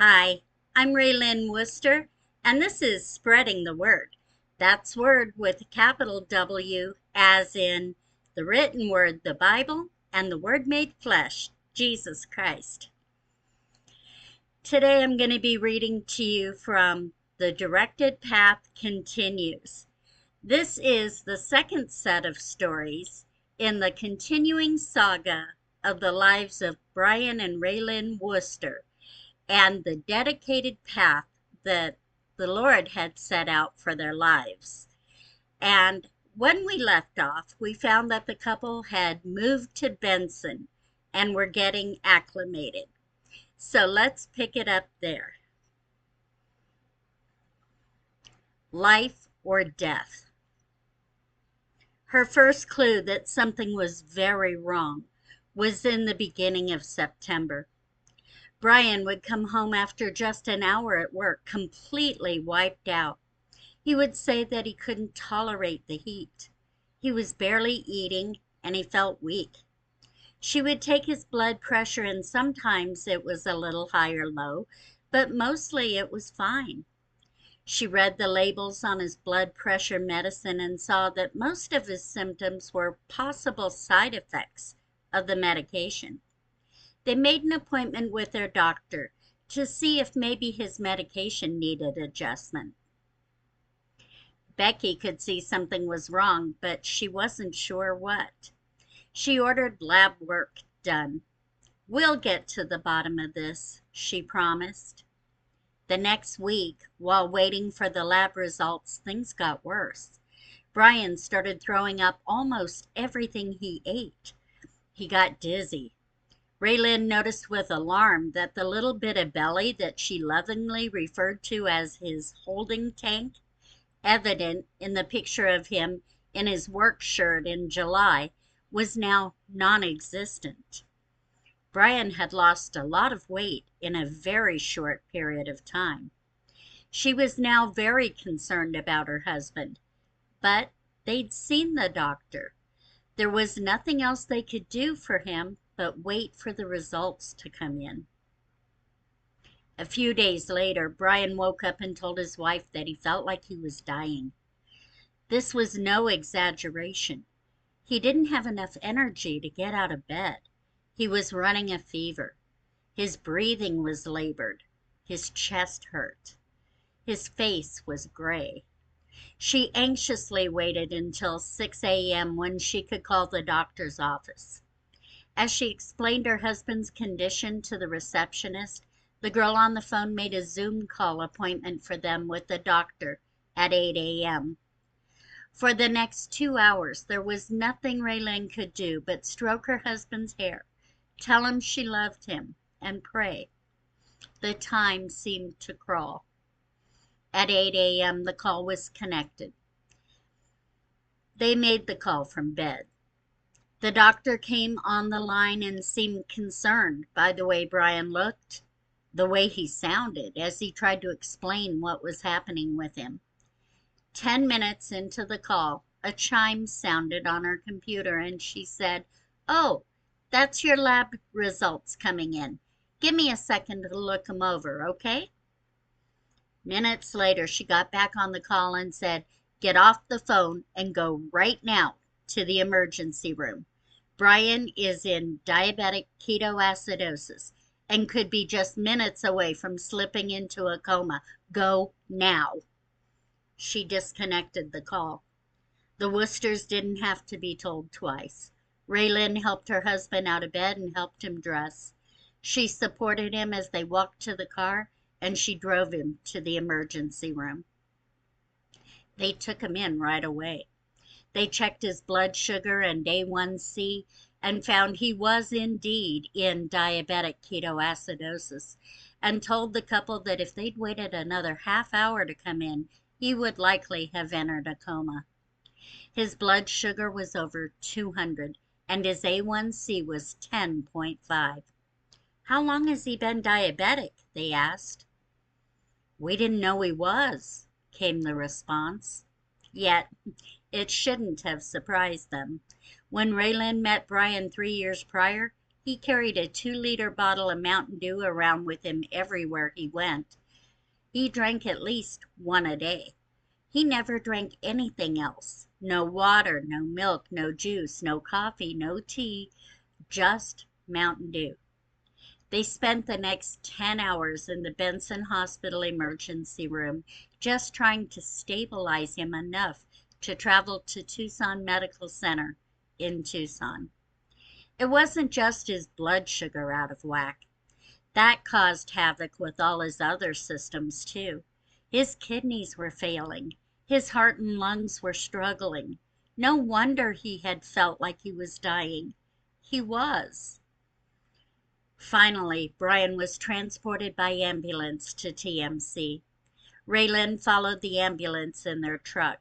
Hi, I'm Raylyn Wooster, and this is Spreading the Word. That's word with a capital W, as in the written word, the Bible, and the Word made flesh, Jesus Christ. Today I'm going to be reading to you from The Directed Path Continues. This is the second set of stories in the continuing saga of the lives of Brian and Raylyn Wooster and the dedicated path that the Lord had set out for their lives. And when we left off, we found that the couple had moved to Benson and were getting acclimated. So let's pick it up there. Life or death. Her first clue that something was very wrong was in the beginning of September. Brian would come home after just an hour at work, completely wiped out. He would say that he couldn't tolerate the heat. He was barely eating, and he felt weak. She would take his blood pressure, and sometimes it was a little high or low, but mostly it was fine. She read the labels on his blood pressure medicine and saw that most of his symptoms were possible side effects of the medication. They made an appointment with their doctor to see if maybe his medication needed adjustment. Becky could see something was wrong, but she wasn't sure what. She ordered lab work done. "We'll get to the bottom of this," she promised. The next week, while waiting for the lab results, things got worse. Brian started throwing up almost everything he ate. He got dizzy. Raylyn noticed with alarm that the little bit of belly that she lovingly referred to as his holding tank, evident in the picture of him in his work shirt in July, was now non-existent. Brian had lost a lot of weight in a very short period of time. She was now very concerned about her husband, but they'd seen the doctor. There was nothing else they could do for him but wait for the results to come in. A few days later, Brian woke up and told his wife that he felt like he was dying. This was no exaggeration. He didn't have enough energy to get out of bed. He was running a fever. His breathing was labored. His chest hurt. His face was gray. She anxiously waited until 6 a.m. when she could call the doctor's office. As she explained her husband's condition to the receptionist, the girl on the phone made a Zoom call appointment for them with the doctor at 8 a.m. For the next 2 hours, there was nothing Raylyn could do but stroke her husband's hair, tell him she loved him, and pray. The time seemed to crawl. At 8 a.m., the call was connected. They made the call from bed. The doctor came on the line and seemed concerned by the way Brian looked, the way he sounded as he tried to explain what was happening with him. 10 minutes into the call, a chime sounded on her computer, and she said, "Oh, that's your lab results coming in. Give me a second to look them over, okay?" Minutes later, she got back on the call and said, "Get off the phone and go right now to the emergency room. Brian is in diabetic ketoacidosis and could be just minutes away from slipping into a coma. Go now." She disconnected the call. The Woosters didn't have to be told twice. Raylyn helped her husband out of bed and helped him dress. She supported him as they walked to the car, and she drove him to the emergency room. They took him in right away. They checked his blood sugar and A1C and found he was indeed in diabetic ketoacidosis, and told the couple that if they'd waited another half hour to come in, he would likely have entered a coma. His blood sugar was over 200, and his A1C was 10.5. "How long has he been diabetic?" they asked. "We didn't know he was," came the response. Yet, it shouldn't have surprised them. When Raylyn met Brian 3 years prior, He carried a 2-liter bottle of Mountain Dew around with him everywhere he went. He drank at least one a day. He never drank anything else. No water, no milk, no juice, no coffee, no tea, just Mountain Dew. They spent the next 10 hours in the Benson Hospital emergency room just trying to stabilize him enough to travel to Tucson Medical Center in Tucson. It wasn't just his blood sugar out of whack. That caused havoc with all his other systems, too. His kidneys were failing. His heart and lungs were struggling. No wonder he had felt like he was dying. He was. Finally, Brian was transported by ambulance to TMC. Raylan followed the ambulance in their truck.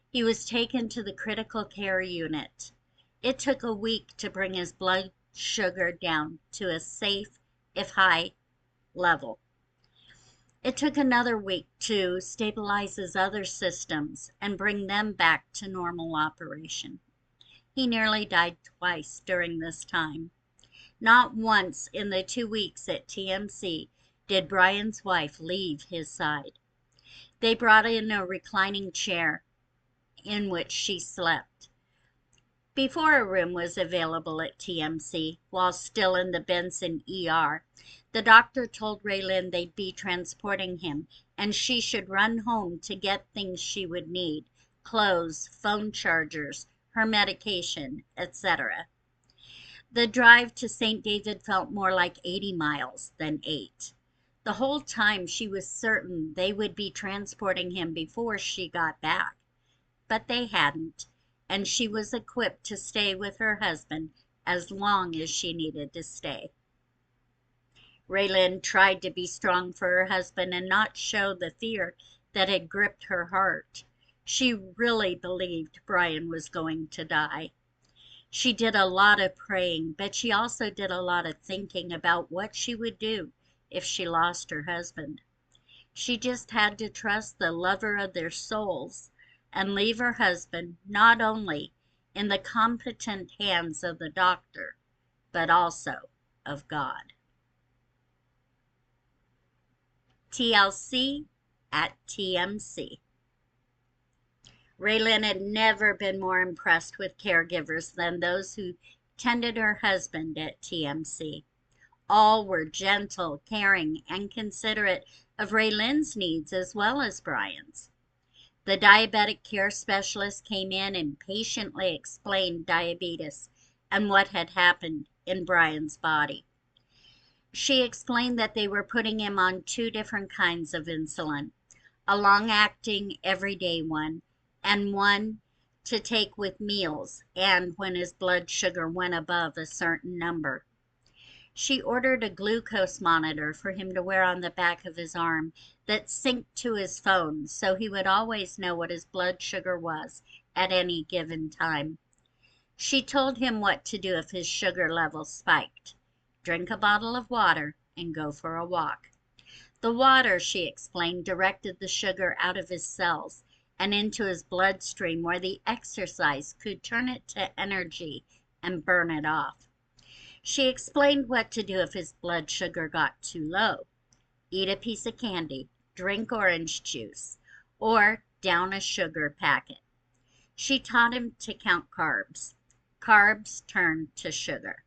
He was taken to the critical care unit. It took a week to bring his blood sugar down to a safe, if high, level. It took another week to stabilize his other systems and bring them back to normal operation. He nearly died twice during this time. Not once in the 2 weeks at TMC did Brian's wife leave his side. They brought in a reclining chair in which she slept. Before a room was available at TMC, while still in the Benson ER, the doctor told Raylan they'd be transporting him and she should run home to get things she would need: clothes, phone chargers, her medication, etc. The drive to St. David felt more like 80 miles than 8. The whole time she was certain they would be transporting him before she got back. But they hadn't, and she was equipped to stay with her husband as long as she needed to stay. Raylan tried to be strong for her husband and not show the fear that had gripped her heart. She really believed Brian was going to die. She did a lot of praying, but she also did a lot of thinking about what she would do if she lost her husband. She just had to trust the lover of their souls and leave her husband not only in the competent hands of the doctor, but also of God. TLC at TMC. Raylan had never been more impressed with caregivers than those who tended her husband at TMC. All were gentle, caring, and considerate of Raylan's needs as well as Brian's. The diabetic care specialist came in and patiently explained diabetes and what had happened in Brian's body. She explained that they were putting him on 2 different kinds of insulin, a long-acting everyday one, and one to take with meals and when his blood sugar went above a certain number. She ordered a glucose monitor for him to wear on the back of his arm that synced to his phone so he would always know what his blood sugar was at any given time. She told him what to do if his sugar level spiked: drink a bottle of water and go for a walk. The water, she explained, directed the sugar out of his cells and into his bloodstream, where the exercise could turn it to energy and burn it off. She explained what to do if his blood sugar got too low: eat a piece of candy, drink orange juice, or down a sugar packet. She taught him to count carbs. Carbs turned to sugar.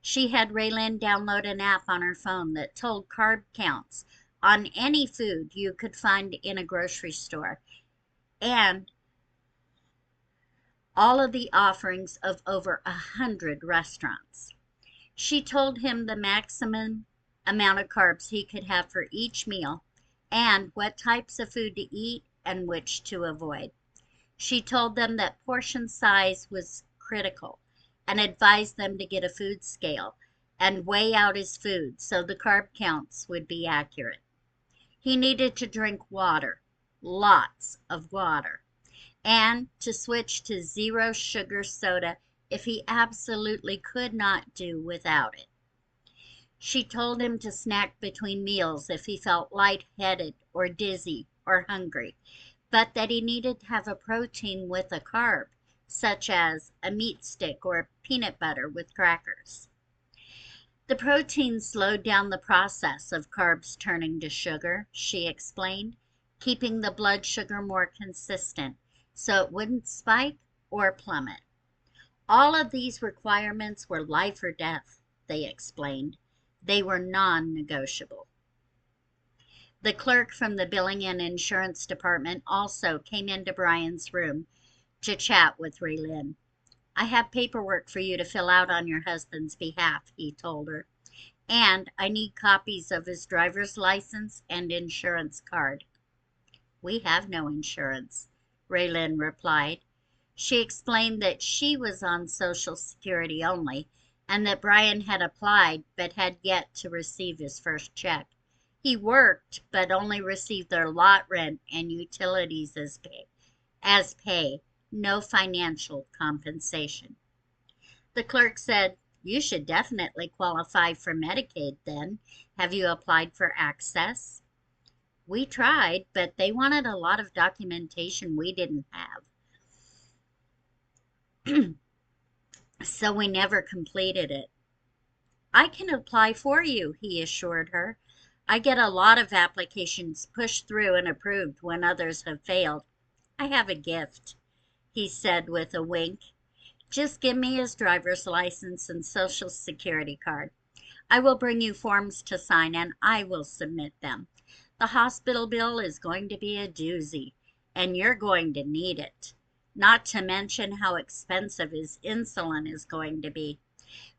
She had Raylan download an app on her phone that told carb counts on any food you could find in a grocery store and all of the offerings of over 100 restaurants. She told him the maximum amount of carbs he could have for each meal and what types of food to eat and which to avoid. She told them that portion size was critical and advised them to get a food scale and weigh out his food so the carb counts would be accurate. He needed to drink water, lots of water, and to switch to 0 sugar soda if he absolutely could not do without it. She told him to snack between meals if he felt lightheaded or dizzy or hungry, but that he needed to have a protein with a carb, such as a meat stick or peanut butter with crackers. The protein slowed down the process of carbs turning to sugar, she explained, keeping the blood sugar more consistent so it wouldn't spike or plummet. All of these requirements were life or death, they explained. They were non-negotiable. The clerk from the billing and insurance department also came into Brian's room to chat with Raylene. I have paperwork for you to fill out on your husband's behalf, he told her. And I need copies of his driver's license and insurance card. We have no insurance, Raylene replied. She explained that she was on Social Security only and that Brian had applied but had yet to receive his first check. He worked but only received their lot rent and utilities as pay, no financial compensation. The clerk said, "You should definitely qualify for Medicaid then. Have you applied for access?" "We tried, but they wanted a lot of documentation we didn't have, so we never completed it." "I can apply for you," he assured her. "I get a lot of applications pushed through and approved when others have failed. I have a gift," he said with a wink. "Just give me his driver's license and social security card. I will bring you forms to sign and I will submit them. The hospital bill is going to be a doozy, and you're going to need it. Not to mention how expensive his insulin is going to be.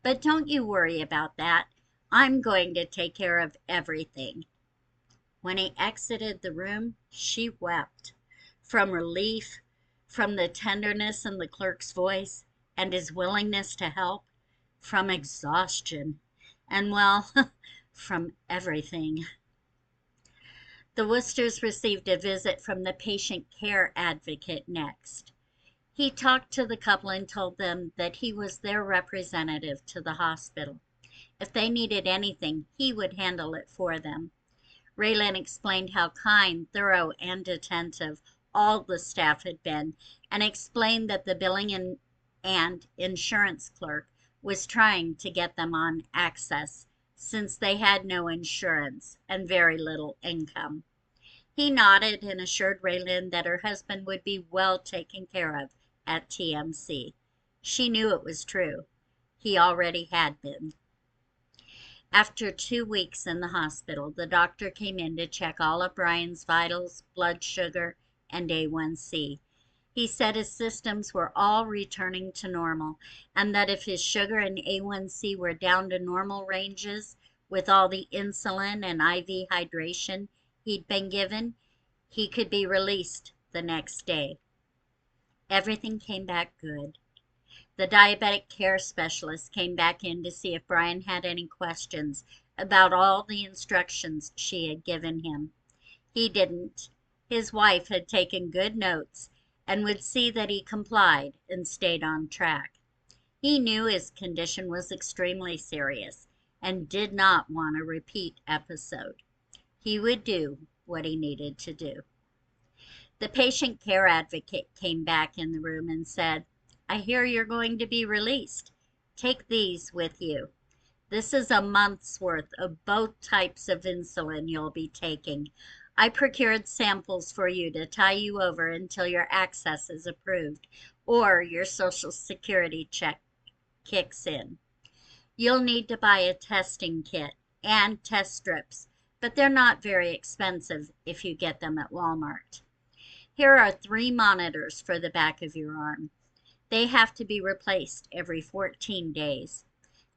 But don't you worry about that. I'm going to take care of everything." When he exited the room, she wept. From relief, from the tenderness in the clerk's voice, and his willingness to help, from exhaustion, and well, from everything. The Woosters received a visit from the patient care advocate next. He talked to the couple and told them that he was their representative to the hospital. If they needed anything, he would handle it for them. Raylan explained how kind, thorough, and attentive all the staff had been, and explained that the billing and insurance clerk was trying to get them on access since they had no insurance and very little income. He nodded and assured Raylan that her husband would be well taken care of at TMC. She knew it was true. He already had been. After 2 weeks in the hospital, the doctor came in to check all of Brian's vitals, blood sugar, and A1C. He said his systems were all returning to normal, and that if his sugar and A1C were down to normal ranges with all the insulin and IV hydration he'd been given, he could be released the next day. Everything came back good. The diabetic care specialist came back in to see if Brian had any questions about all the instructions she had given him. He didn't. His wife had taken good notes and would see that he complied and stayed on track. He knew his condition was extremely serious and did not want a repeat episode. He would do what he needed to do. The patient care advocate came back in the room and said, "I hear you're going to be released. Take these with you. This is a month's worth of both types of insulin you'll be taking. I procured samples for you to tie you over until your access is approved or your Social Security check kicks in. You'll need to buy a testing kit and test strips, but they're not very expensive if you get them at Walmart. Here are 3 monitors for the back of your arm. They have to be replaced every 14 days.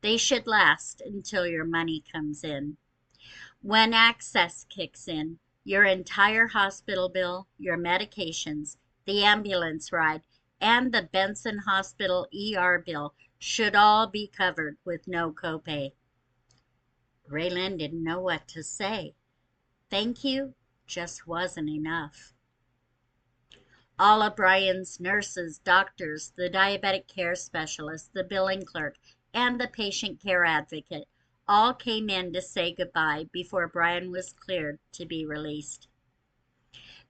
They should last until your money comes in. When access kicks in, your entire hospital bill, your medications, the ambulance ride, and the Benson Hospital ER bill should all be covered with no copay." Raylan didn't know what to say. Thank you just wasn't enough. All of Brian's nurses, doctors, the diabetic care specialist, the billing clerk, and the patient care advocate all came in to say goodbye before Brian was cleared to be released.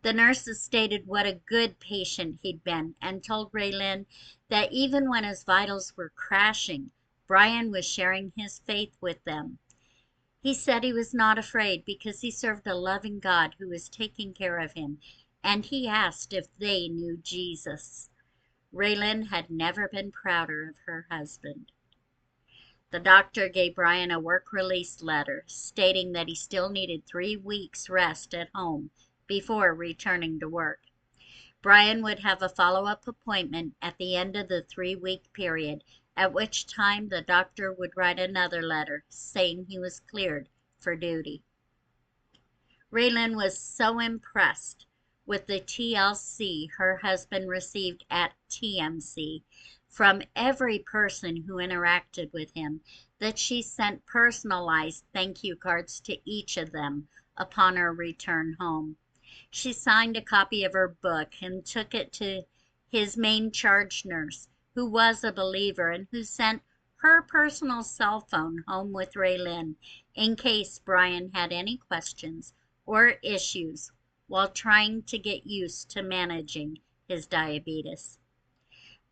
The nurses stated what a good patient he'd been and told Raylan that even when his vitals were crashing, Brian was sharing his faith with them. He said he was not afraid because he served a loving God who was taking care of him, and he asked if they knew Jesus. Raylan had never been prouder of her husband. The doctor gave Brian a work release letter stating that he still needed 3 weeks rest at home before returning to work. Brian would have a follow-up appointment at the end of the 3-week period, at which time the doctor would write another letter saying he was cleared for duty. Raylan was so impressed with the TLC her husband received at TMC from every person who interacted with him that she sent personalized thank you cards to each of them upon her return home. She signed a copy of her book and took it to his main charge nurse, who was a believer and who sent her personal cell phone home with Raylan in case Brian had any questions or issues while trying to get used to managing his diabetes.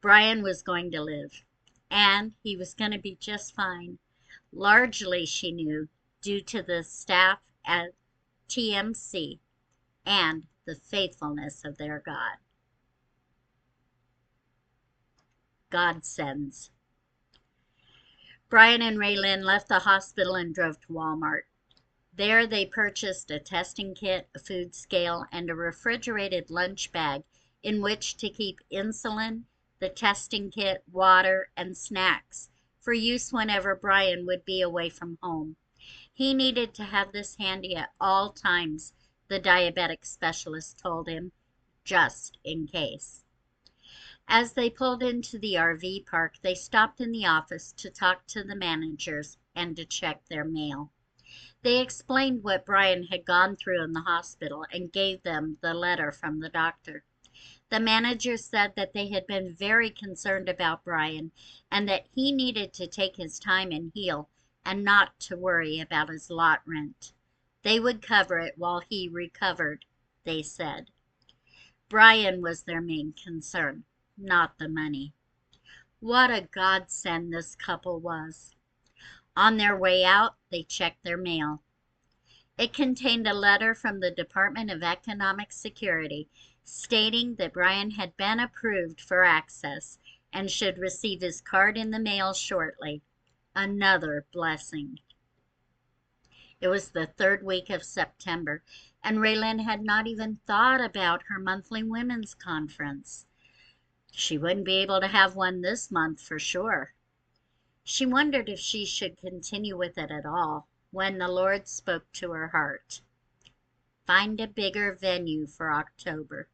Brian was going to live, and he was going to be just fine, largely, she knew, due to the staff at TMC and the faithfulness of their God. God sends. Brian and Raylan left the hospital and drove to Walmart. There they purchased a testing kit, a food scale, and a refrigerated lunch bag in which to keep insulin, the testing kit, water, and snacks for use whenever Brian would be away from home. He needed to have this handy at all times, the diabetic specialist told him, just in case. As they pulled into the RV park, they stopped in the office to talk to the managers and to check their mail. They explained what Brian had gone through in the hospital and gave them the letter from the doctor. The manager said that they had been very concerned about Brian and that he needed to take his time and heal and not to worry about his lot rent. They would cover it while he recovered, they said. Brian was their main concern, not the money. What a godsend this couple was. On their way out, they checked their mail. It contained a letter from the Department of Economic Security stating that Brian had been approved for access and should receive his card in the mail shortly. Another blessing. It was the 3rd week of September, and Raylan had not even thought about her monthly women's conference. She wouldn't be able to have one this month for sure. She wondered if she should continue with it at all when the Lord spoke to her heart. Find a bigger venue for October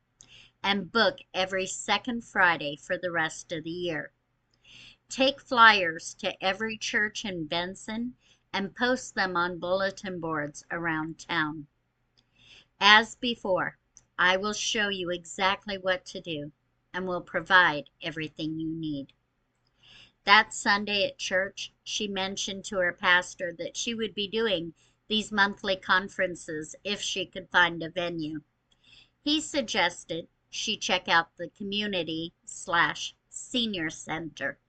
and book every 2nd Friday for the rest of the year. Take flyers to every church in Benson and post them on bulletin boards around town. As before, I will show you exactly what to do and will provide everything you need. That Sunday at church, she mentioned to her pastor that she would be doing these monthly conferences if she could find a venue. He suggested she check out the community/senior center.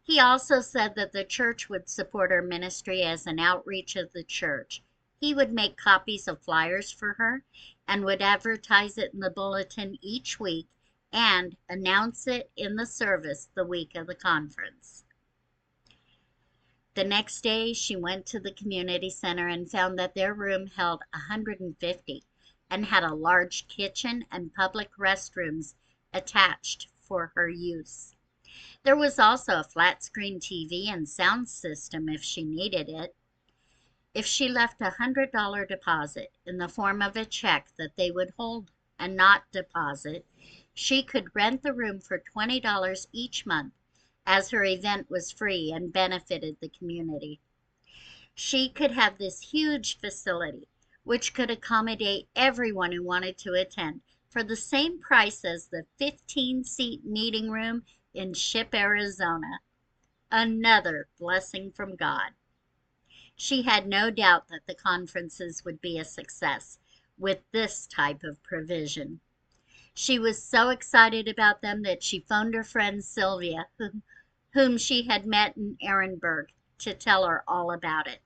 He also said that the church would support her ministry as an outreach of the church. He would make copies of flyers for her and would advertise it in the bulletin each week and announce it in the service the week of the conference. The next day, she went to the community center and found that their room held 150 and had a large kitchen and public restrooms attached for her use. There was also a flat-screen TV and sound system if she needed it. If she left a $100 deposit in the form of a check that they would hold and not deposit, she could rent the room for $20 each month, as her event was free and benefited the community. She could have this huge facility, which could accommodate everyone who wanted to attend, for the same price as the 15-seat meeting room in Ship, Arizona. Another blessing from God. She had no doubt that the conferences would be a success with this type of provision. She was so excited about them that she phoned her friend Sylvia, whom she had met in Ehrenberg, to tell her all about it.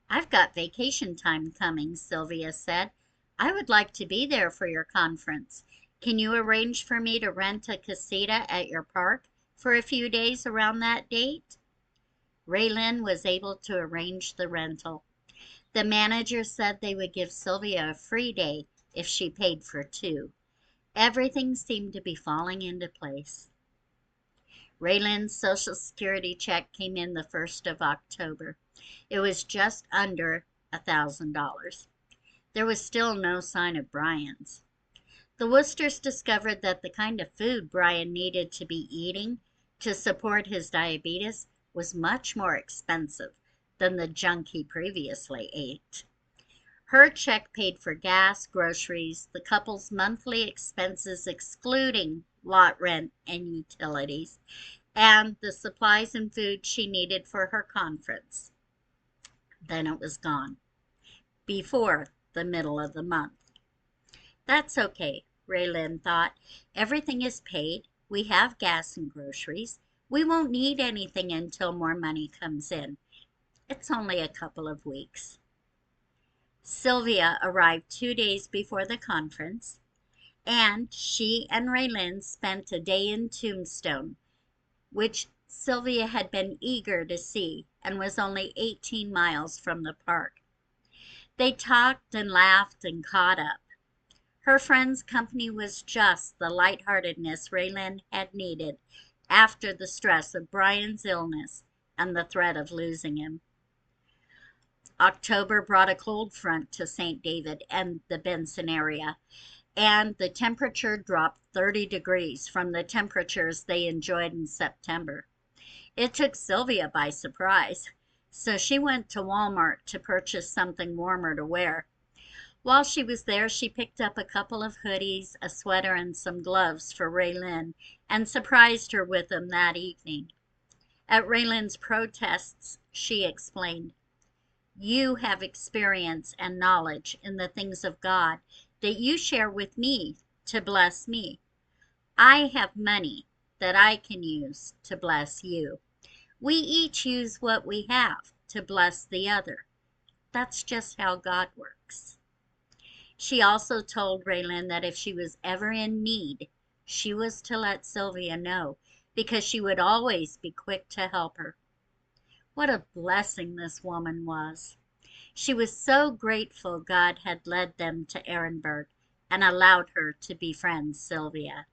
"I've got vacation time coming," Sylvia said. "I would like to be there for your conference. Can you arrange for me to rent a casita at your park for a few days around that date?" Raylin was able to arrange the rental. The manager said they would give Sylvia a free day if she paid for two. Everything seemed to be falling into place. Raylin's Social Security check came in the 1st of October. It was just under $1,000. There was still no sign of Brian's. The Woosters discovered that the kind of food Brian needed to be eating to support his diabetes was much more expensive than the junk he previously ate. Her check paid for gas, groceries, the couple's monthly expenses excluding lot rent and utilities, and the supplies and food she needed for her conference. Then it was gone, before the middle of the month. That's okay, Raylin thought. Everything is paid. We have gas and groceries. We won't need anything until more money comes in. It's only a couple of weeks. Sylvia arrived 2 days before the conference, and she and Raylin spent a day in Tombstone, which Sylvia had been eager to see and was only 18 miles from the park. They talked and laughed and caught up. Her friend's company was just the lightheartedness Raylin had needed after the stress of Brian's illness and the threat of losing him. October brought a cold front to St. David and the Benson area, and the temperature dropped 30 degrees from the temperatures they enjoyed in September. It took Sylvia by surprise, so she went to Walmart to purchase something warmer to wear. While she was there, she picked up a couple of hoodies, a sweater, and some gloves for Raylin, and surprised her with them that evening. At Raylin's protests, she explained, "You have experience and knowledge in the things of God that you share with me to bless me. I have money that I can use to bless you. We each use what we have to bless the other. That's just how God works." She also told Raylin that if she was ever in need, she was to let Sylvia know, because she would always be quick to help her. What a blessing this woman was. She was so grateful God had led them to Ehrenberg and allowed her to befriend Sylvia.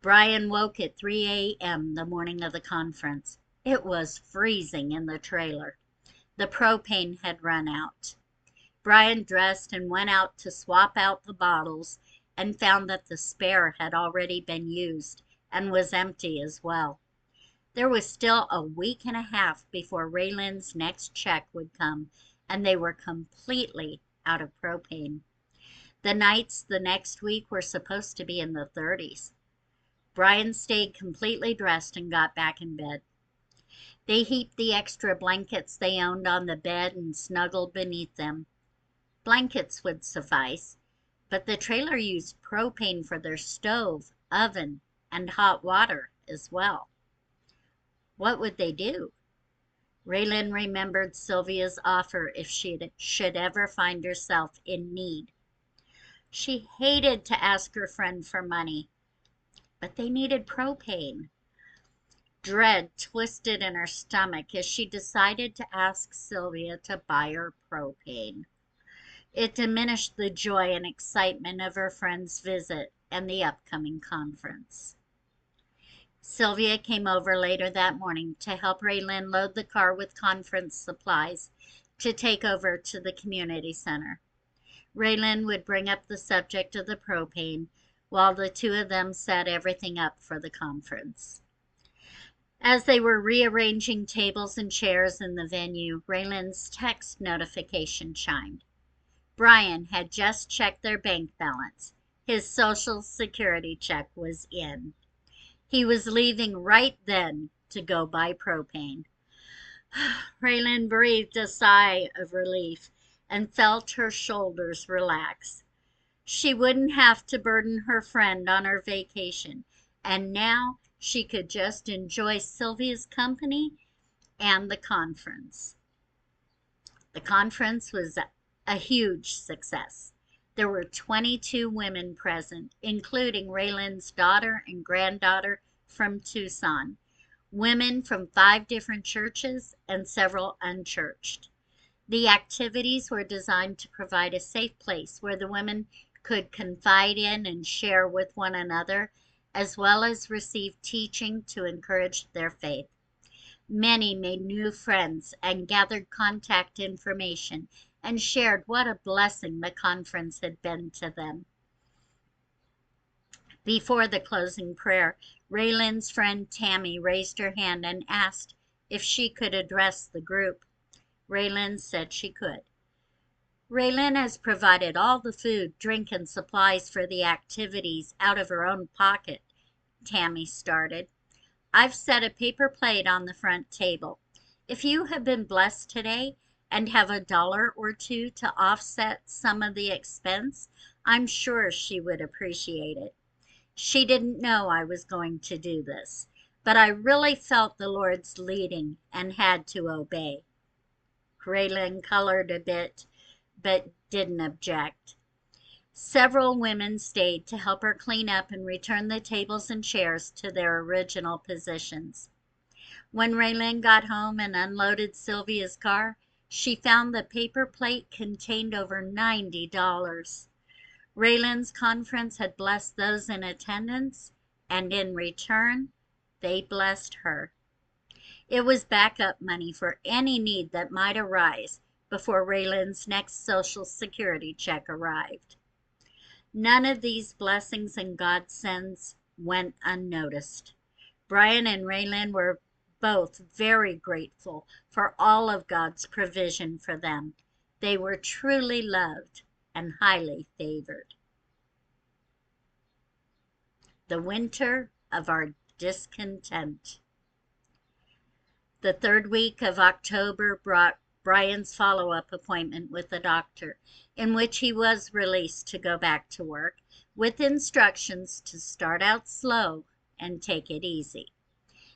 Brian woke at 3 a.m. the morning of the conference. It was freezing in the trailer. The propane had run out. Brian dressed and went out to swap out the bottles and found that the spare had already been used and was empty as well. There was still a week and a half before Raylin's next check would come, and they were completely out of propane. The nights the next week were supposed to be in the 30s. Brian stayed completely dressed and got back in bed. They heaped the extra blankets they owned on the bed and snuggled beneath them. Blankets would suffice, but the trailer used propane for their stove, oven, and hot water as well. What would they do? Raylin remembered Sylvia's offer if she should ever find herself in need. She hated to ask her friend for money, but they needed propane. Dread twisted in her stomach as she decided to ask Sylvia to buy her propane. It diminished the joy and excitement of her friend's visit and the upcoming conference. Sylvia came over later that morning to help Raylin load the car with conference supplies to take over to the community center. Raylin would bring up the subject of the propane while the two of them set everything up for the conference. As they were rearranging tables and chairs in the venue, Raylin's text notification chimed. Brian had just checked their bank balance. His Social Security check was in. He was leaving right then to go buy propane. Raylin breathed a sigh of relief and felt her shoulders relax. She wouldn't have to burden her friend on her vacation, and now she could just enjoy Sylvia's company and the conference. The conference was a huge success. There were 22 women present, including Raylan's daughter and granddaughter from Tucson, women from 5 different churches and several unchurched. The activities were designed to provide a safe place where the women could confide in and share with one another, as well as receive teaching to encourage their faith. Many made new friends and gathered contact information and shared what a blessing the conference had been to them. Before the closing prayer, Raylan's friend Tammy raised her hand and asked if she could address the group. Raylan said she could. Raylan has provided all the food, drink, and supplies for the activities out of her own pocket, Tammy started. I've set a paper plate on the front table. If you have been blessed today and have $1 or $2 to offset some of the expense, I'm sure she would appreciate it. She didn't know I was going to do this, but I really felt the Lord's leading and had to obey. Raylan colored a bit, but didn't object. Several women stayed to help her clean up and return the tables and chairs to their original positions. When Raylan got home and unloaded Sylvia's car, she found the paper plate contained over $90. Raylan's conference had blessed those in attendance, and in return, they blessed her. It was backup money for any need that might arise before Raylan's next Social Security check arrived. None of these blessings and godsends went unnoticed. Brian and Raylan were both very grateful for all of God's provision for them. They were truly loved and highly favored. The winter of our discontent. The 3rd week of October brought Brian's follow-up appointment with the doctor, in which he was released to go back to work, with instructions to start out slow and take it easy.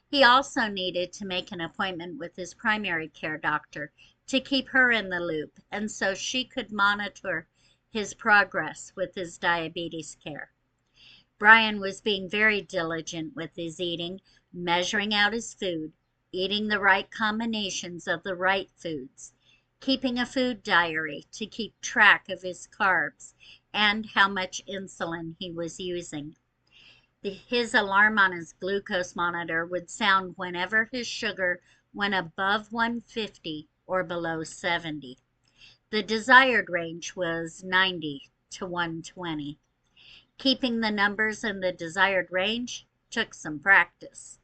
He also needed to make an appointment with his primary care doctor to keep her in the loop, and so she could monitor his progress with his diabetes care. Brian was being very diligent with his eating, measuring out his food, eating the right combinations of the right foods, keeping a food diary to keep track of his carbs and how much insulin he was using. His alarm on his glucose monitor would sound whenever his sugar went above 150 or below 70. The desired range was 90 to 120. Keeping the numbers in the desired range took some practice.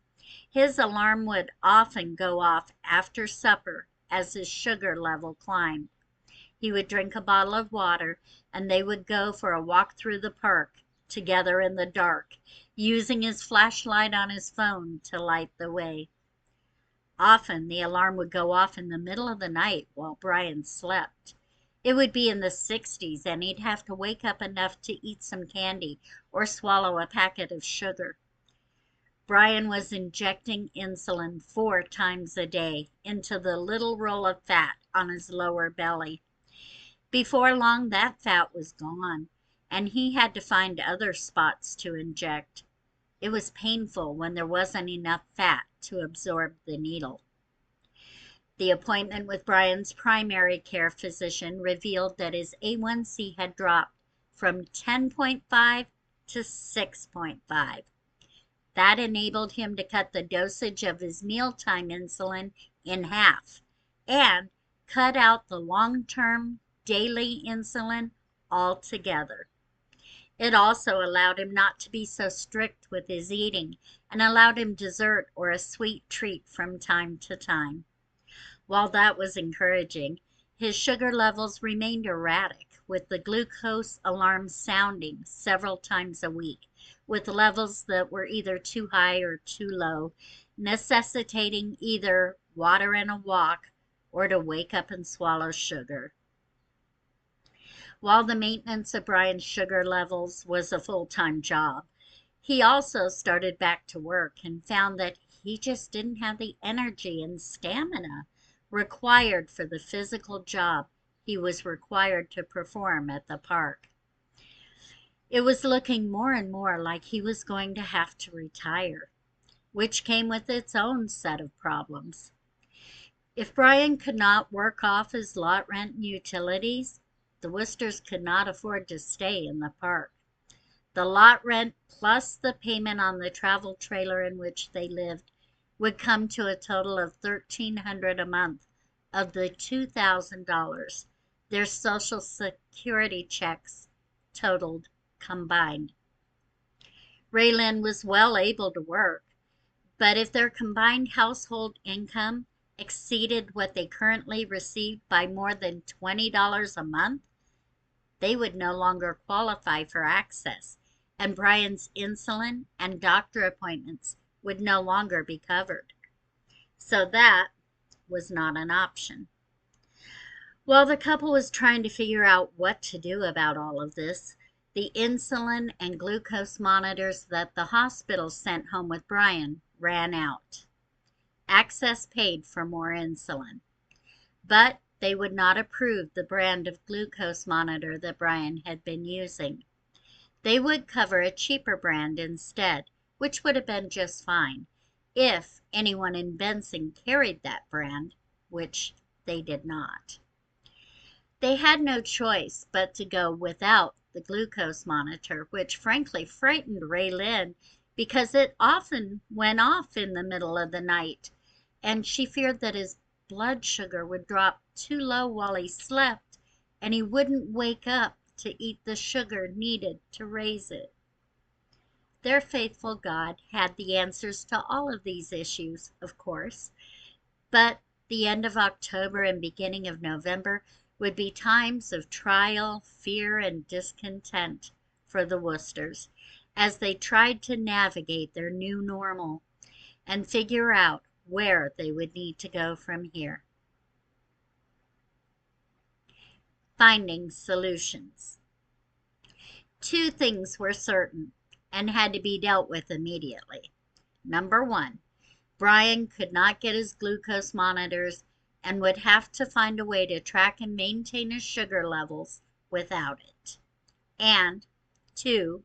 His alarm would often go off after supper as his sugar level climbed. He would drink a bottle of water, and they would go for a walk through the park together in the dark, using his flashlight on his phone to light the way. Often the alarm would go off in the middle of the night while Brian slept. It would be in the 60s, and he'd have to wake up enough to eat some candy or swallow a packet of sugar. Brian was injecting insulin 4 times a day into the little roll of fat on his lower belly. Before long, that fat was gone, and he had to find other spots to inject. It was painful when there wasn't enough fat to absorb the needle. The appointment with Brian's primary care physician revealed that his A1C had dropped from 10.5 to 6.5. That enabled him to cut the dosage of his mealtime insulin in half and cut out the long-term daily insulin altogether. It also allowed him not to be so strict with his eating and allowed him dessert or a sweet treat from time to time. While that was encouraging, his sugar levels remained erratic, with the glucose alarm sounding several times a week, with levels that were either too high or too low, necessitating either water and a walk or to wake up and swallow sugar. While the maintenance of Brian's sugar levels was a full-time job, He also started back to work and found that he just didn't have the energy and stamina required for the physical job he was required to perform at the park. It was looking more and more like he was going to have to retire, which came with its own set of problems. If Brian could not work off his lot rent and utilities, the Woosters could not afford to stay in the park. The lot rent plus the payment on the travel trailer in which they lived would come to a total of $1,300 a month of the $2,000 their Social Security checks totaled combined. Raylan was well able to work, but if their combined household income exceeded what they currently received by more than $20 a month, they would no longer qualify for access, and Brian's insulin and doctor appointments would no longer be covered. So that was not an option. While the couple was trying to figure out what to do about all of this, the insulin and glucose monitors that the hospital sent home with Brian ran out. Access paid for more insulin, but they would not approve the brand of glucose monitor that Brian had been using. They would cover a cheaper brand instead, which would have been just fine if anyone in Benson carried that brand, which they did not. They had no choice but to go without the glucose monitor, which frankly frightened Raylin because it often went off in the middle of the night, and she feared that his blood sugar would drop too low while he slept and he wouldn't wake up to eat the sugar needed to raise it. Their faithful God had the answers to all of these issues, of course, but the end of October and beginning of November would be times of trial, fear, and discontent for the Woosters as they tried to navigate their new normal and figure out where they would need to go from here. Finding solutions. Two things were certain and had to be dealt with immediately. Number one, Brian could not get his glucose monitors and would have to find a way to track and maintain his sugar levels without it. And two,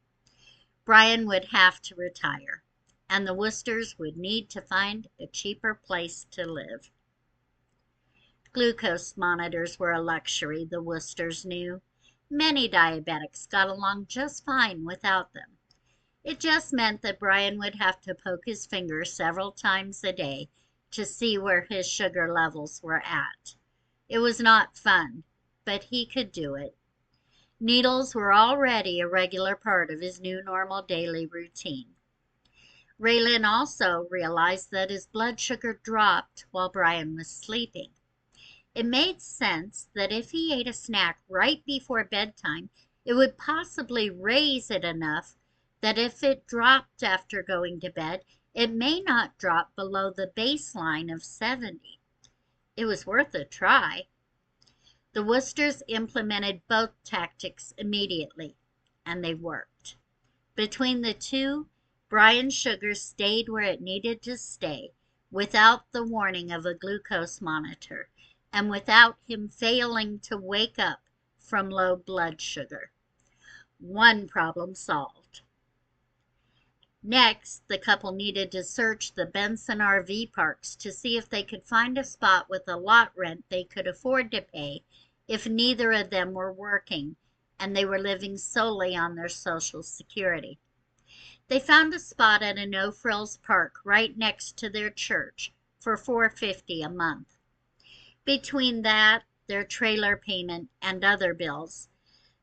Brian would have to retire, and the Woosters would need to find a cheaper place to live. Glucose monitors were a luxury, the Woosters knew. Many diabetics got along just fine without them. It just meant that Brian would have to poke his finger several times a day to see where his sugar levels were at. It was not fun, but he could do it. Needles were already a regular part of his new normal daily routine. Raylin also realized that his blood sugar dropped while Brian was sleeping. It made sense that if he ate a snack right before bedtime, it would possibly raise it enough that if it dropped after going to bed, it may not drop below the baseline of 70. It was worth a try. The Woosters implemented both tactics immediately, and they worked. Between the two, Brian's sugar stayed where it needed to stay without the warning of a glucose monitor and without him failing to wake up from low blood sugar. One problem solved. Next, the couple needed to search the Benson RV parks to see if they could find a spot with a lot rent they could afford to pay if neither of them were working and they were living solely on their Social Security. They found a spot at a no-frills park right next to their church for $4.50 a month. Between that, their trailer payment, and other bills,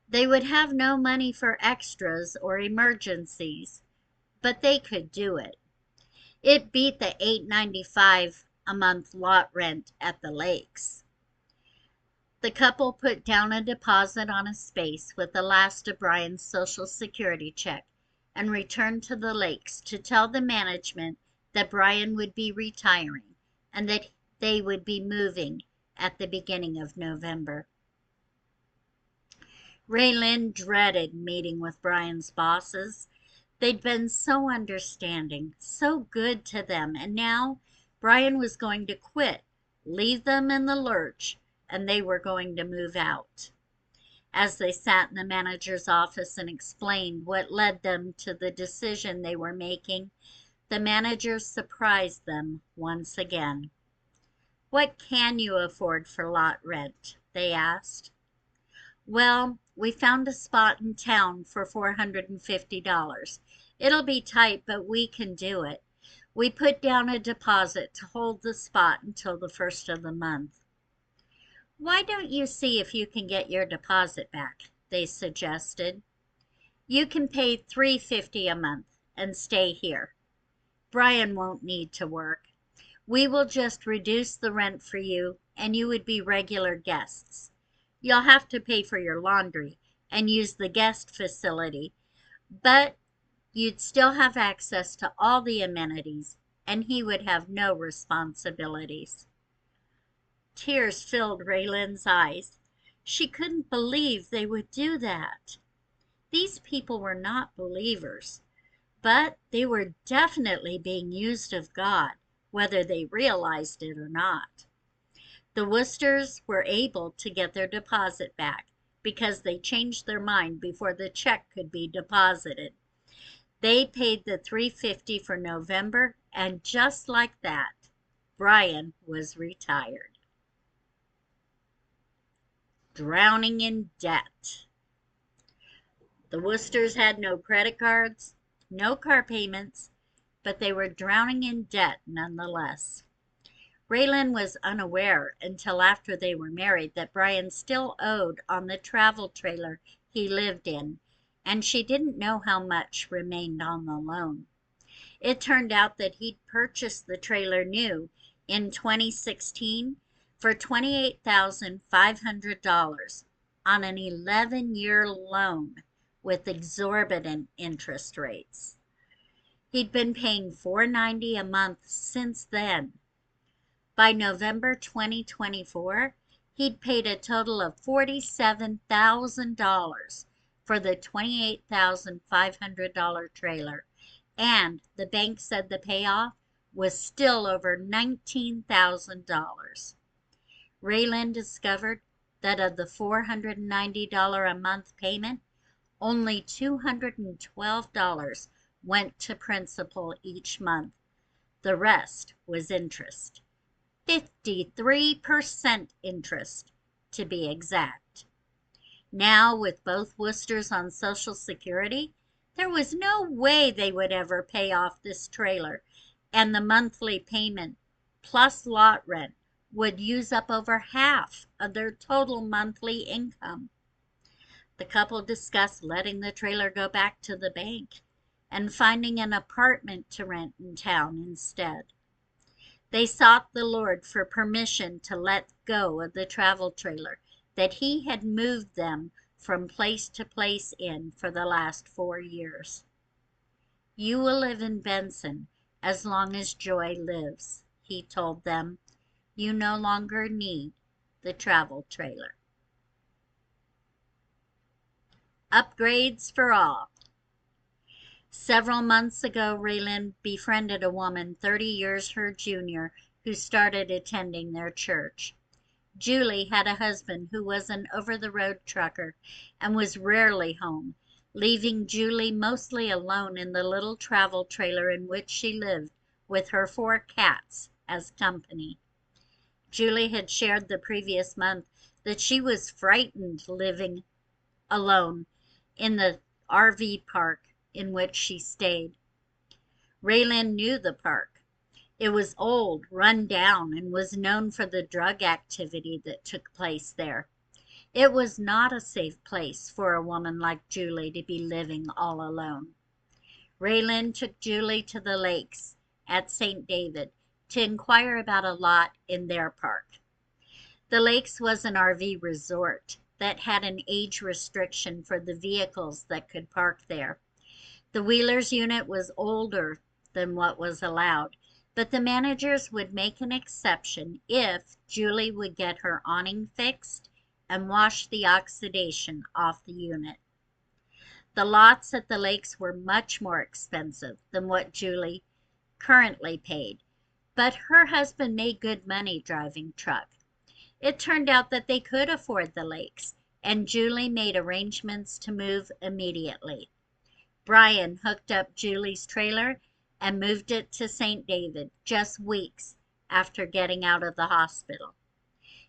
they would have no money for extras or emergencies, but they could do it. It beat the $8.95 a month lot rent at the lakes. The couple put down a deposit on a space with the last of Brian's Social Security check and returned to the lakes to tell the management that Brian would be retiring and that they would be moving at the beginning of November. Raylin dreaded meeting with Brian's bosses. They'd been so understanding, so good to them, and now Brian was going to quit, leave them in the lurch, and they were going to move out. As they sat in the manager's office and explained what led them to the decision they were making, the manager surprised them once again. "What can you afford for lot rent?" they asked. "Well, we found a spot in town for $450. It'll be tight, but we can do it. We put down a deposit to hold the spot until the first of the month." "Why don't you see if you can get your deposit back?" they suggested. "You can pay $350 a month and stay here. Brian won't need to work. We will just reduce the rent for you, and you would be regular guests. You'll have to pay for your laundry and use the guest facility, but you'd still have access to all the amenities, and he would have no responsibilities." Tears filled Raylan's eyes. She couldn't believe they would do that. These people were not believers, but they were definitely being used of God, whether they realized it or not. The Woosters were able to get their deposit back because they changed their mind before the check could be deposited. They paid the $350 for November, and just like that, Brian was retired. Drowning in debt. The Woosters had no credit cards, no car payments, but they were drowning in debt nonetheless. Raylan was unaware until after they were married that Brian still owed on the travel trailer he lived in, and she didn't know how much remained on the loan. It turned out that he'd purchased the trailer new in 2016 for $28,500 on an 11-year loan with exorbitant interest rates. He'd been paying $490 a month since then. By November 2024, he'd paid a total of $47,000 for the $28,500 trailer, and the bank said the payoff was still over $19,000. Raylan discovered that of the $490 a month payment, only $212 went to principal each month. The rest was interest. 53% interest, to be exact. Now, with both Woosters on Social Security, there was no way they would ever pay off this trailer, and the monthly payment plus lot rent would use up over half of their total monthly income. The couple discussed letting the trailer go back to the bank and finding an apartment to rent in town instead. They sought the Lord for permission to let go of the travel trailer that he had moved them from place to place in for the last 4 years. "You will live in Benson as long as Joy lives," he told them. "You no longer need the travel trailer." Upgrades for all. Several months ago, Raylan befriended a woman 30 years her junior who started attending their church. Julie had a husband who was an over-the-road trucker and was rarely home, leaving Julie mostly alone in the little travel trailer in which she lived with her 4 cats as company. Julie had shared the previous month that she was frightened living alone in the RV park in which she stayed. Raylan knew the park. It was old, run down, and was known for the drug activity that took place there. It was not a safe place for a woman like Julie to be living all alone. Raylan took Julie to the lakes at St. David to inquire about a lot in their park. The lakes was an RV resort that had an age restriction for the vehicles that could park there. The Wheelers unit was older than what was allowed, but the managers would make an exception if Julie would get her awning fixed and wash the oxidation off the unit. The lots at the lakes were much more expensive than what Julie currently paid, but her husband made good money driving truck. It turned out that they could afford the lakes, and Julie made arrangements to move immediately. Brian hooked up Julie's trailer and moved it to St. David just weeks after getting out of the hospital.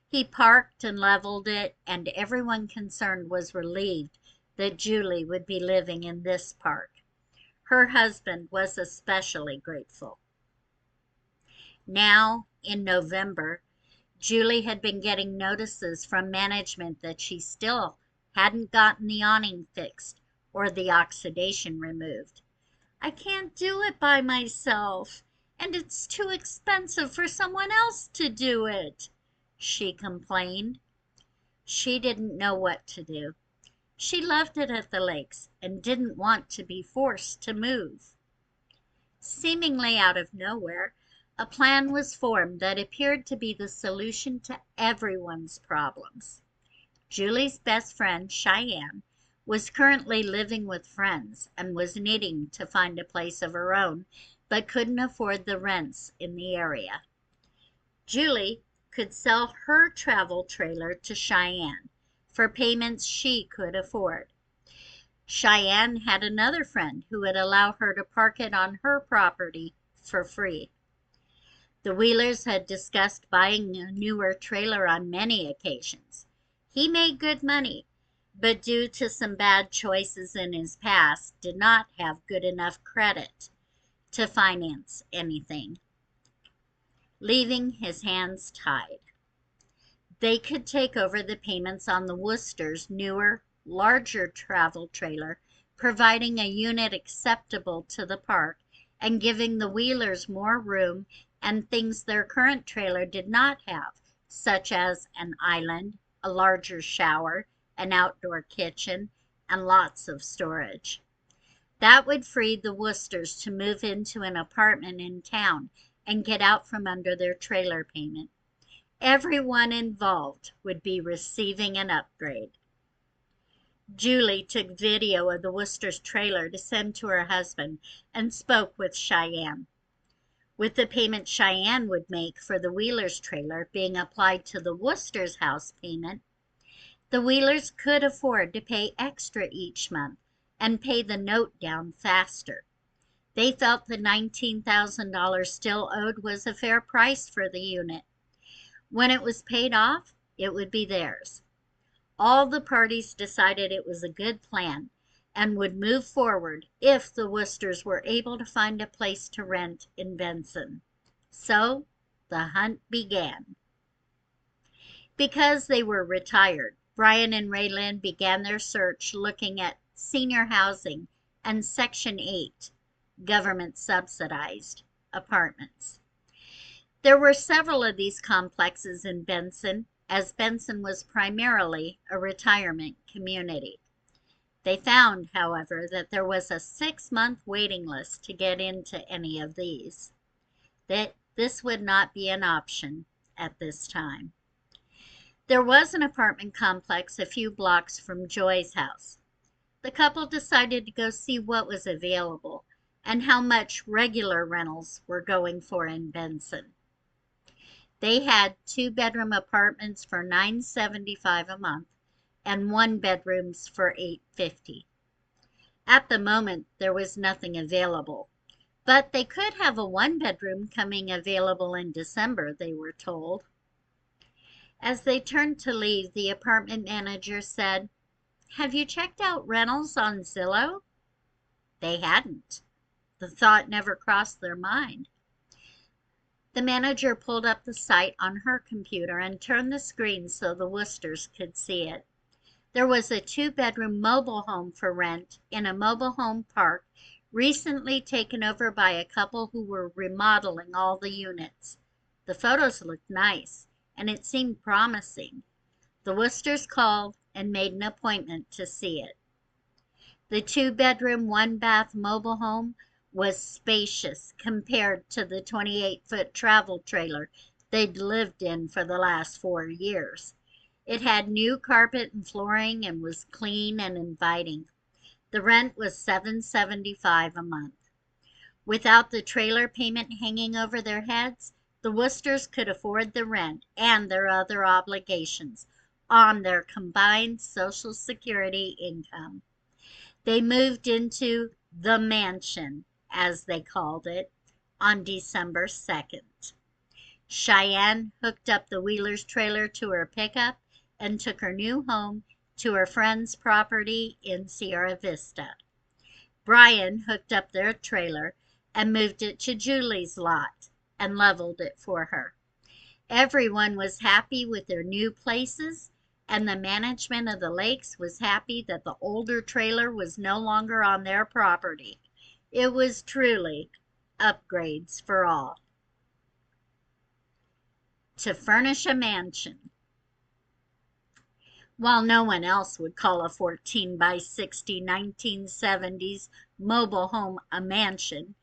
He parked and leveled it, and everyone concerned was relieved that Julie would be living in this park. Her husband was especially grateful. Now, in November, Julie had been getting notices from management that she still hadn't gotten the awning fixed or the oxidation removed. "I can't do it by myself, and it's too expensive for someone else to do it," she complained. She didn't know what to do. She loved it at the lakes and didn't want to be forced to move. Seemingly out of nowhere, a plan was formed that appeared to be the solution to everyone's problems. Julie's best friend, Cheyenne, was currently living with friends and was needing to find a place of her own, but couldn't afford the rents in the area. Julie could sell her travel trailer to Cheyenne for payments she could afford. Cheyenne had another friend who would allow her to park it on her property for free. The Wheelers had discussed buying a newer trailer on many occasions. He made good money, but due to some bad choices in his past, did not have good enough credit to finance anything, leaving his hands tied. They could take over the payments on the Woosters' newer, larger travel trailer, providing a unit acceptable to the park and giving the Wheelers more room and things their current trailer did not have, such as an island, a larger shower, an outdoor kitchen, and lots of storage. That would free the Woosters to move into an apartment in town and get out from under their trailer payment. Everyone involved would be receiving an upgrade. Julie took video of the Woosters trailer to send to her husband and spoke with Cheyenne. With the payment Cheyenne would make for the Wheelers trailer being applied to the Woosters house payment, the Wheelers could afford to pay extra each month and pay the note down faster. They felt the $19,000 still owed was a fair price for the unit. When it was paid off, it would be theirs. All the parties decided it was a good plan and would move forward if the Woosters were able to find a place to rent in Benson. So the hunt began. Because they were retired, Brian and Raylyn began their search looking at senior housing and Section 8, government subsidized apartments. There were several of these complexes in Benson, as Benson was primarily a retirement community. They found, however, that there was a 6-month waiting list to get into any of these. That this would not be an option at this time. There was an apartment complex a few blocks from Joy's house. The couple decided to go see what was available and how much regular rentals were going for in Benson. They had 2-bedroom apartments for $9.75 a month and 1-bedrooms for $8.50. At the moment, there was nothing available, but they could have a 1-bedroom coming available in December, they were told. As they turned to leave, the apartment manager said, "Have you checked out rentals on Zillow?" They hadn't. The thought never crossed their mind. The manager pulled up the site on her computer and turned the screen so the Woosters could see it. There was a 2-bedroom mobile home for rent in a mobile home park recently taken over by a couple who were remodeling all the units. The photos looked nice, and it seemed promising. The Woosters called and made an appointment to see it. The 2-bedroom, 1-bath mobile home was spacious compared to the 28-foot travel trailer they'd lived in for the last 4 years. It had new carpet and flooring and was clean and inviting. The rent was $7.75 a month. Without the trailer payment hanging over their heads, the Woosters could afford the rent and their other obligations on their combined Social Security income. They moved into the mansion, as they called it, on December 2nd. Cheyenne hooked up the Wheelers' trailer to her pickup and took her new home to her friend's property in Sierra Vista. Brian hooked up their trailer and moved it to Julie's lot and leveled it for her. Everyone was happy with their new places, and the management of the lakes was happy that the older trailer was no longer on their property. It was truly upgrades for all. To furnish a mansion. While no one else would call a 14 by 60 1970s mobile home a mansion,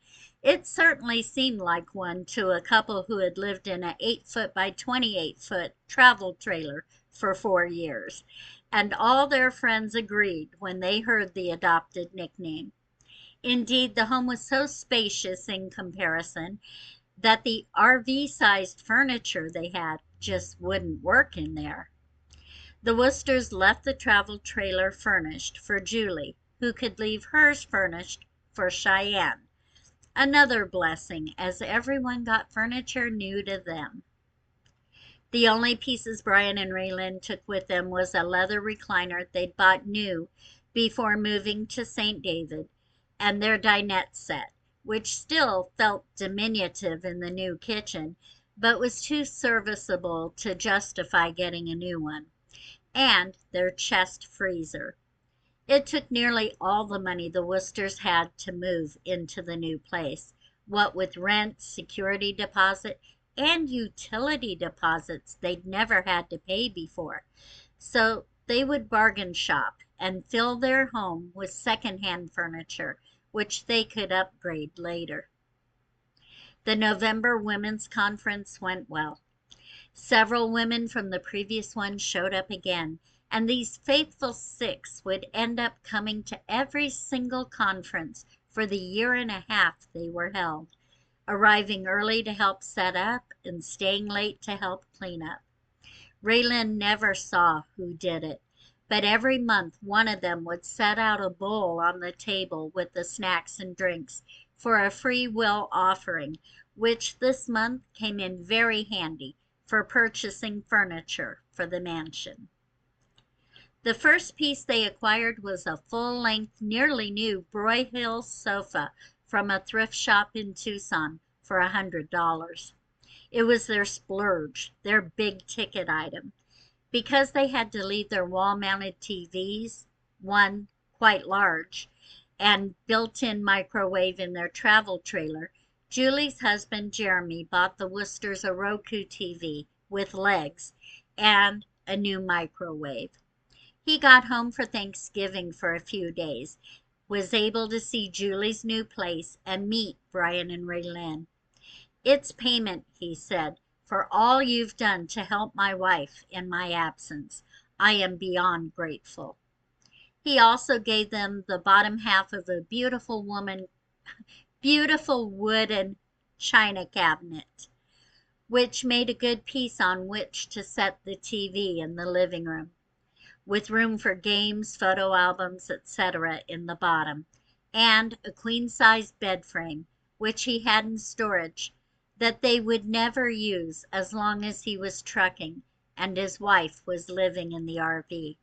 it certainly seemed like one to a couple who had lived in an 8-foot by 28-foot travel trailer for 4 years, and all their friends agreed when they heard the adopted nickname. Indeed, the home was so spacious in comparison that the RV-sized furniture they had just wouldn't work in there. The Woosters left the travel trailer furnished for Julie, who could leave hers furnished for Cheyenne. Another blessing, as everyone got furniture new to them. The only pieces Brian and Raylyn took with them was a leather recliner they'd bought new before moving to St. David, and their dinette set, which still felt diminutive in the new kitchen, but was too serviceable to justify getting a new one, and their chest freezer. It took nearly all the money the Woosters had to move into the new place, what with rent, security deposit, and utility deposits they'd never had to pay before. So they would bargain shop and fill their home with secondhand furniture, which they could upgrade later. The November Women's Conference went well. Several women from the previous one showed up again, and these faithful 6 would end up coming to every single conference for the year and a half they were held, arriving early to help set up and staying late to help clean up. Raylyn never saw who did it, but every month one of them would set out a bowl on the table with the snacks and drinks for a free will offering, which this month came in very handy for purchasing furniture for the mansion. The first piece they acquired was a full-length, nearly new Broyhill sofa from a thrift shop in Tucson for $100. It was their splurge, their big-ticket item. Because they had to leave their wall-mounted TVs, one quite large, and built-in microwave in their travel trailer, Julie's husband Jeremy bought the Woosters a Roku TV with legs and a new microwave. He got home for Thanksgiving for a few days, was able to see Julie's new place and meet Brian and Raylyn. "It's payment," he said, "for all you've done to help my wife in my absence. I am beyond grateful." He also gave them the bottom half of a beautiful wooden china cabinet, which made a good piece on which to set the TV in the living room, with room for games, photo albums, etc. in the bottom, and a queen-size bed frame, which he had in storage, that they would never use as long as he was trucking and his wife was living in the RV.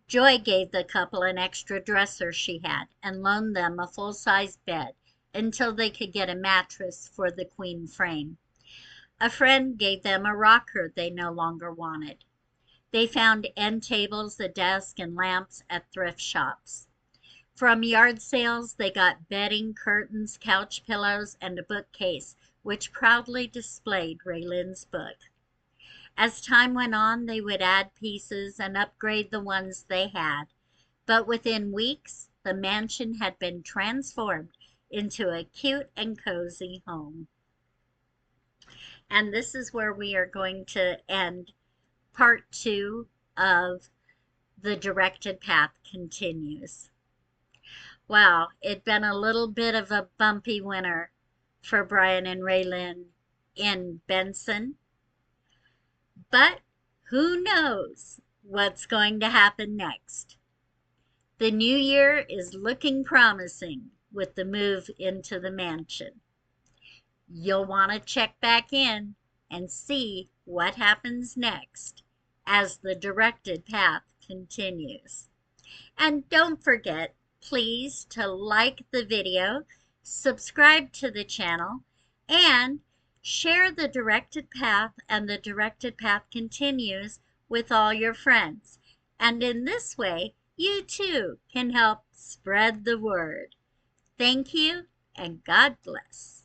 Joy gave the couple an extra dresser she had and loaned them a full-size bed until they could get a mattress for the queen frame. A friend gave them a rocker they no longer wanted. They found end tables, a desk, and lamps at thrift shops. From yard sales, they got bedding, curtains, couch pillows, and a bookcase, which proudly displayed Raylyn's book. As time went on, they would add pieces and upgrade the ones they had, but within weeks, the mansion had been transformed into a cute and cozy home. And this is where we are going to end part 2 of The Directed Path Continues. Wow, it'd been a little bit of a bumpy winter for Brian and Raylyn in Benson, but who knows what's going to happen next. The new year is looking promising with the move into the mansion. You'll want to check back in and see what happens next as the directed path continues. And don't forget, please, to like the video, subscribe to the channel, and share the directed path and the directed path continues with all your friends. And in this way, you too can help spread the word. Thank you, and God bless.